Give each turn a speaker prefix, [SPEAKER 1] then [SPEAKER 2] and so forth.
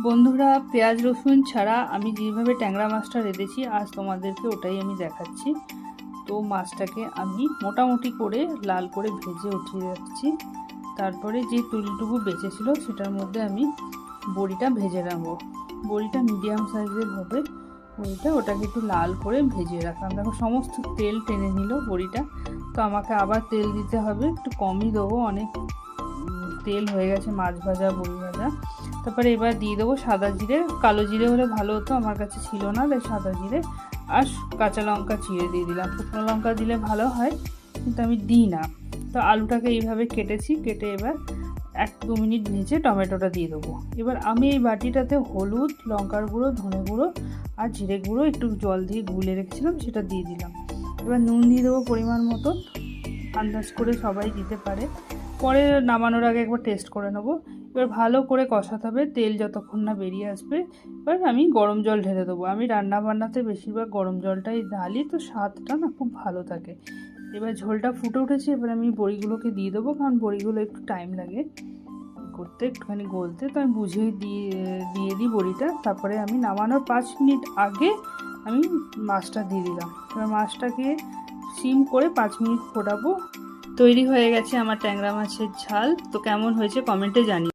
[SPEAKER 1] বন্ধুরা, পেঁয়াজ রসুন ছাড়া আমি যেভাবে ট্যাংরা মাছটা রেঁধেছি আজ তোমাদেরকে ওটাই আমি দেখাচ্ছি। তো মাছটাকে আমি মোটামুটি করে লাল করে ভেজে উঠিয়ে রাখছি। তারপরে যে তুলটুকু বেঁচেছিল সেটার মধ্যে আমি বড়িটা ভেজে রাখবো। বড়িটা মিডিয়াম সাইজের হবে বড়িটা, ওটাকে একটু লাল করে ভেজে রাখলাম। দেখো সমস্ত তেল টেনে নিল বড়িটা। তো আমাকে আবার তেল দিতে হবে, একটু কমই দেবো, অনেক তেল হয়ে গেছে মাছ ভাজা বড়ি ভাজা। তারপরে এবার দিয়ে দেবো সাদা জিরে, কালো জিরে হলে ভালো হতো, আমার কাছে ছিল না, তাই সাদা জিরে আর কাঁচা লঙ্কা চিড়ে দিয়ে দিলাম। শুকনো লঙ্কা দিলে ভালো হয় কিন্তু আমি দিই না। তো আলুটাকে এইভাবে কেটেছি, কেটে এবার 1-2 মিনিট ভেজে টমেটোটা দিয়ে দেবো। এবার আমি এই বাটিটাতে হলুদ, লঙ্কার গুঁড়ো, ধনে গুঁড়ো আর জিরে গুঁড়ো একটু জল দিয়ে গুলে রেখেছিলাম, সেটা দিয়ে দিলাম। এবার নুন দিয়ে দেবো পরিমাণ মতো, আন্দাজ করে সবাই দিতে পারে। পরে নামানোর আগে একবার টেস্ট করে নেবো। এবার ভালো করে কষাতে হবে তেল যতক্ষণ না বেরিয়ে আসবে। এবার আমি গরম জল ঢেলে দেবো। আমি রান্না বান্নাতে বেশিরভাগ গরম জলটাই ঢালি, তো স্বাদটা না খুব ভালো থাকে। এবার ঝোলটা ফুটে উঠেছে, এবার আমি বড়িগুলোকে দিয়ে দেবো, কারণ বড়িগুলো একটু টাইম লাগে করতে, একটুখানি গলতে। তো আমি বুঝেই দিয়ে দিই বড়িটা। তারপরে আমি নামানোর 5 মিনিট আগে আমি মাছটা দিয়ে দিলাম। এবার মাছটাকে সিম করে 5 মিনিট ফোটাবো। তৈরি হয়ে গেছে আমার ট্যাংরা মাছের ঝাল। তো কেমন হয়েছে কমেন্টে জানিও।